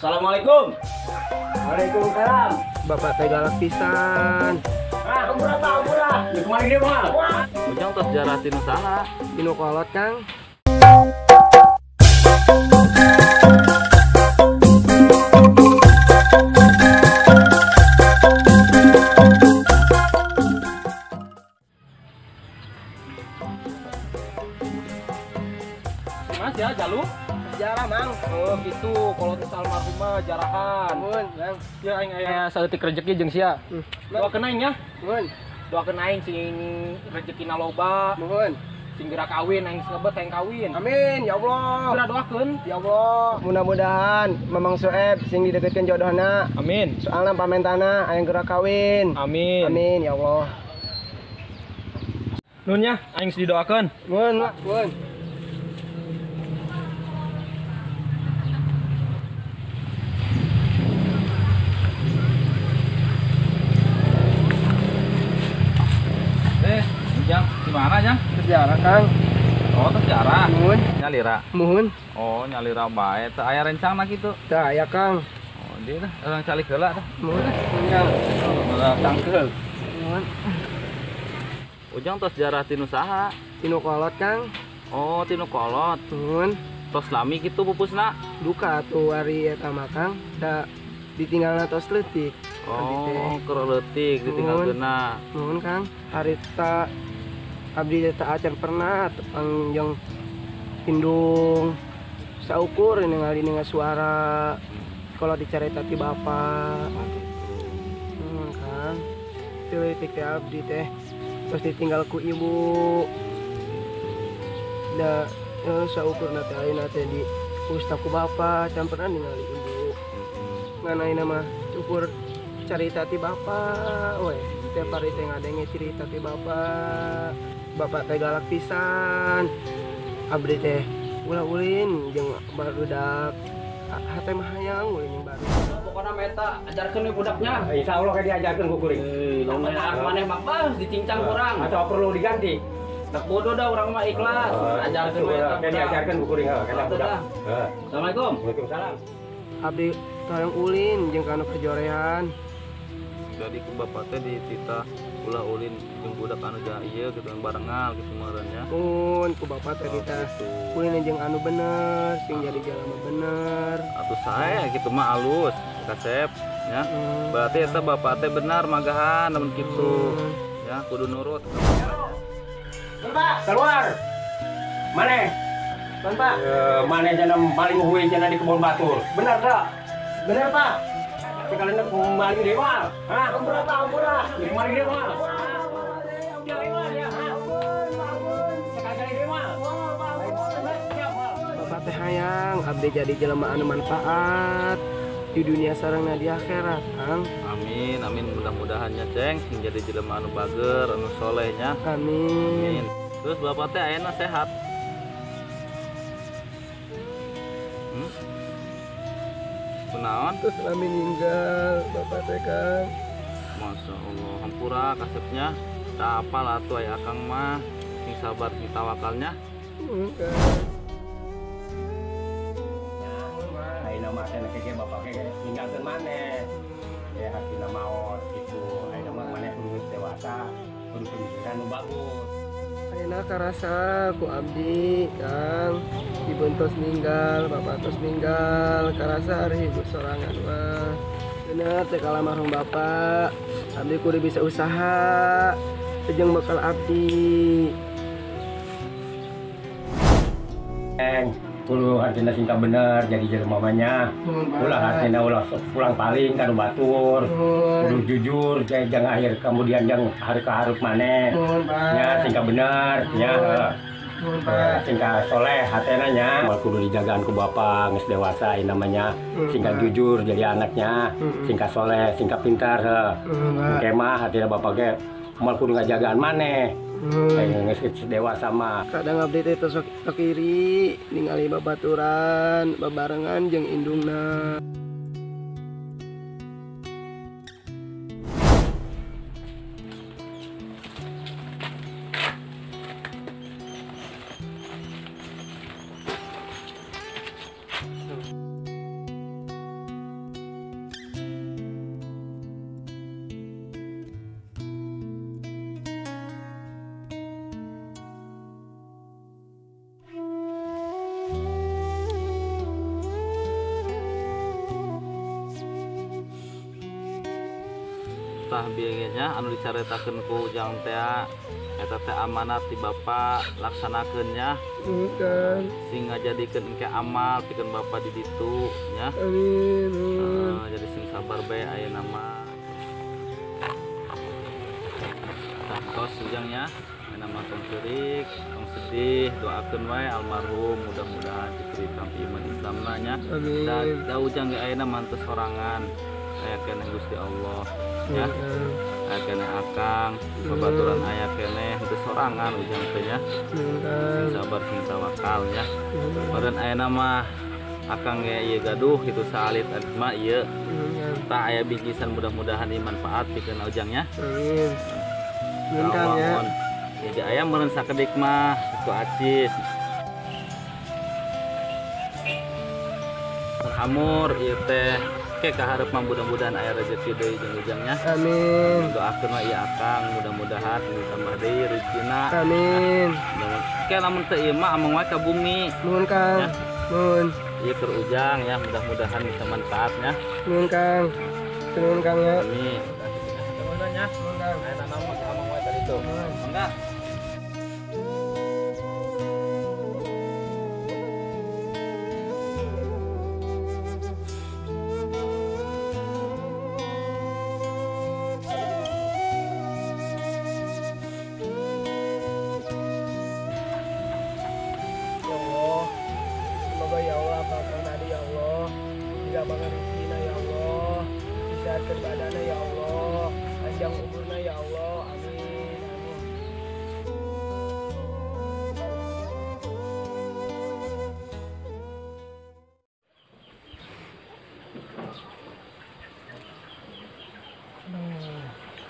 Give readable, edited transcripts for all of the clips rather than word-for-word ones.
Assalamualaikum. Waalaikumsalam. Bapak teh galak pisan. Ampura. Di kemari dia mah. Ujang tos jaratin usaha. Dinu kolot Kang. Mas ya jalur. Jarah Mang. Oh gitu, kalau tos almarhum mah jarahan. Mun, Kang. Ya aing aya saeutik rezeki jeung sia. Doakeun aing nya. Mun, Doakeun aing sing rezekina loba, mun. sing geura kawin aing sebet aing kawin. Amin ya Allah. Geura doakeun. Ya Allah, mudah-mudahan Mamang Soeb sing dideketkeun jodohna. Amin. Soalna pamentana aya geura kawin. Amin. Amin ya Allah. Nun nya aing didoakeun. Mun, Mak, mun. Ujang, gimana Jang? Sejarah Kang. Oh, tos jarah. Mun, Nyalira. mun. Oh, nyalira bae teu aya rencana kitu. Teu aya Kang. Oh, dia dah orang calik heula dah. Mun, Kang. Udah cangkeul. Mun. Ujang tos jaratin usaha. Dinu kolot Kang. Oh, tinu kolot. Mun. Tos lami gitu pupusna. Duka tuh hari eta mah Kang. Da ditinggalna tos leutik. Oh, keur leutik ditinggalkeunna. Nuhun Kang, harita abdi teh acan pernah tepangjang indung saukur ningali dengan suara kalau dicarita ti bapak. Nuhun Kang. Teueutik teh abdi teh terus ditinggal ku ibu. Da saukurna teh ayeuna teh di ustaz ku bapak can pernah ningali ibu. Nganaina mah syukur cerita ti bapak, weh tiap hari teh ngadenge cerita ti bapak. Bapak teh galak pisan. Abdi teh ulah-ulin jeung barudak hate mah hayang ulin jeung baru. Pokona meta ajarkeun we budaknya. Insyaallah ka diajarkeun ku kuring. Lamun maneh mah bas dicincang kurang. Atau perlu diganti? Tak bodoh dah urang mah ikhlas. Ajarkeun we eta. Diajarkeun ku kuring kana budak. Assalamualaikum. Waalaikumsalam. Abdi tayang ulin jeung kana kejorean. Jadi ku bapak teh di titah ulah ulin jeung budak anu ieu gitu barengal gitu meureunnya. Mun ku bapak teh kita ulin jeung anu bener, sing jadi jalma bener. Atuh sae gitu mah alus kasep nya. Berarti eta bapak teh benar magahan namun kitu. Ya kudu nurut. Pak, keluar. Maneh? Tuan Pak. Maneh cenah paling huwi cenah di kebun batur. Bener tak? Bener Pak. Sekalian kembali dia mal. Hah? Ampura. Kembali dia mal. Bapak teh hayang abdi jadi jelema anu manfaat di dunia sareng di akhirat, Kang. Amin mudah-mudahannya Ceng sing jadi jelema anu bager anu soleh nya. Amin. Terus bapak teh ayeuna sehat. Kunaon? Terus lami ninggal bapak teh Kang. Masya Allah, hampura kasepnya. Tak apa lah tuh ayah akang mah, sing sabar sing tawakalnya. Kang. Ayeuna mah teh keke bapak keke ninggalkeun maneh. Ya hatina maot kitu. Ayeuna mah maneh kudu dewasa, kudu pemikiran nu bagus. Ayeuna karasa ku abdi Kang. Ibu tos ninggal, bapak tos ninggal, karasa hari ibu sorangan mah. Bener teh kalau almarhum bapak, abdi kudu bisa usaha, jeung bekal abdi. Kudu hartina singkat bener jadi jelema mamanya. Ulah hartina ulah pulang paling kanu batur. Kudu jujur jangan akhir kemudian jangan hareup hareup maneh. Ya singkat bener ya. Singkat soleh hatena nya. Kudu dijagaan ku bapak geus dewasa ieu namanya. Singkat jujur jadi anaknya. Singkat soleh, singkat pintar heuh. Kemah hatina bapak ge moal kudu ngajagaan maneh. Geus dewasa mah. Kadang abdi teh tos kiri ningali babaturan, babarengan jeung indungna. tah biayanya anu dicaritakeun ku Ujang teh eta teh amanat ti Bapa laksanakeunnya Kang. sing ngajadikeun engke amal pikeun Bapa di ditu nya. Amin. Jadi sing sabar bae ayeuna mah. Tos Ujangnya nama tong seurik, tong sedih, doakeun wae almarhum mudah-mudahan diberi tampi iman Islamna nya. Amin. Da Ujang ge ayeuna mah teu sorangan. Aya keneh Gusti Allah ya. Aya keneh Akang, babaturan aya keneh teu sorangan Ujang teh nya. Sing sabar sing tawakal nya. Meureun ayeuna mah Akang ge ieu gaduh kitu saalit mah ieu. Tah aya bijisan mudah-mudahan iman manfaat pikeun Ujang nya. Amin. Amin Kang ya. Jadi ayam meureun sakedik mah itu acis. Hamur ieu teh ke kaharep mah mudah-mudahan aya rezeki deui jeung Ujangnya. Amin. Doakeun mah ieu Akang mudah-mudahan ditambah deui rezekina. Amin. Ke lamun teu ieu mah among wae ka bumi. Nuhun Kang. Ya. Nuhun. Ieu keur Ujang ya mudah-mudahan bisa manfaatnya. Nuhun Kang. Nuhun Kang ya. Amin. Nuhun nya. Nuhun Kang. Aya nanam mah among wae tadi tuh. Mangga. Ya Allah, semoga ya Allah apapun tadi ya Allah, tidak banget rezekinya ya Allah, disehatkan badannya ya Allah, panjang umurnya ya Allah, amin, amin.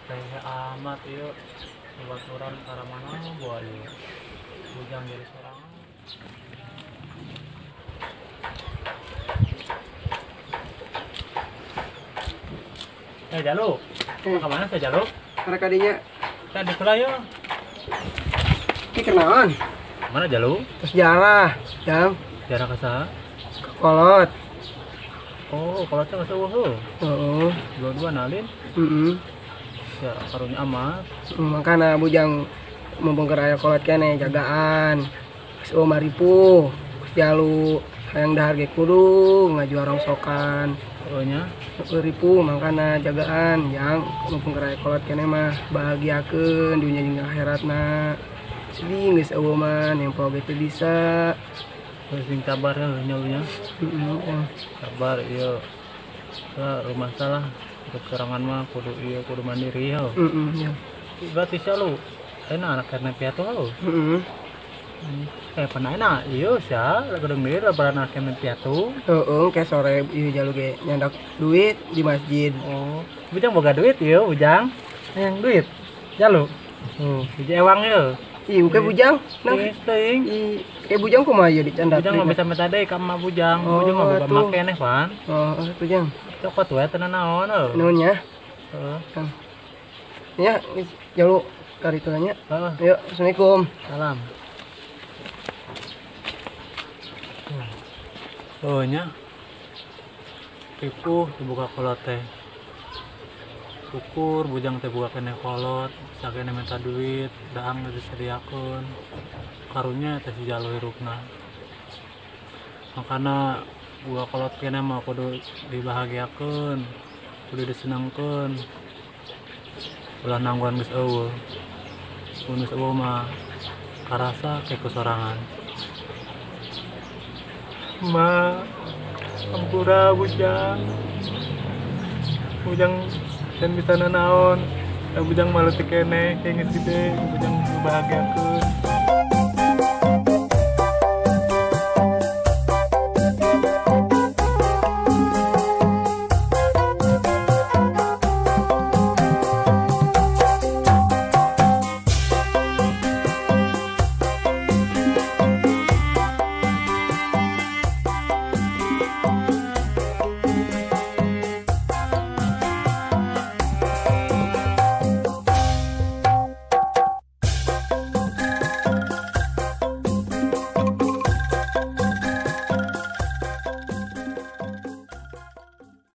Kayak amat yuk. Baturan para mana buat yuk. Ujang jadi seorang. Jalu. Kemana saya Jalu? Karena kadinya, Kita di sekolah yuk. ini kenalan, Mana Jalu? terus jalan, jam, Jarak ke sana. ke kolot. Oh, kalau saya masuk wuh. Oh, Dua-dua nalin. Ya, karunya amat. makanya bujang membongkar air kolot kene jagaan, pas maripu, pas jalu, yang dahar ge kudu ngaju rongsokan. Pokoknya. Ribu makana jagaan yang membongkar air kolot kene mah bahagiakeun dunia jeung akhiratna. Sedih geus eueuh mah nempo ge teu bisa. Sing sabar ya nyaunya. Sabar iya. Rumah salah kekurangan mah kudu iya kudu mandiri ya. Ya. Berarti lu enak anak karena piatu lo. Pernah enak iya sia lagu denger lebaran anak karena piatu. Heeh, ke sore ieu jalu ge nyandak duit di masjid. Oh, Bujang boga duit iya Bujang. Yang duit. Jalu. Oh, hiji ewang ya. Ieu ke bujang nang Teuing. ke bujang kumaha ieu dicandak. Bujang mah bisa minta deui ka mah Bujang. Oh, Bujang mah boga atuh. make neh pan. Oh, bujang. Cokot we teu naon heuh. Nuhun ya. Heeh. Kang. Ya, jalu karitulanya. Heeh. Yuk, assalamualaikum. Salam. Oh nya. Iku dibuka kolot teh. Syukur Bujang teh buka kene kolot, sakene minta duit, daang geus disediakeun. Karunya teh si Jalu hirupna. Makana buka kolot kene mah kudu dibahagiakeun, kudu disenengkeun. Ulah nangguan geus eueuh. Mun geus eueuh mah karasa kayak kesorangan. Ma, ampura Bujang. Bujang dan bisa nanaon. Bujang malu teu keneh, geus gede, Bujang bahagiakeun.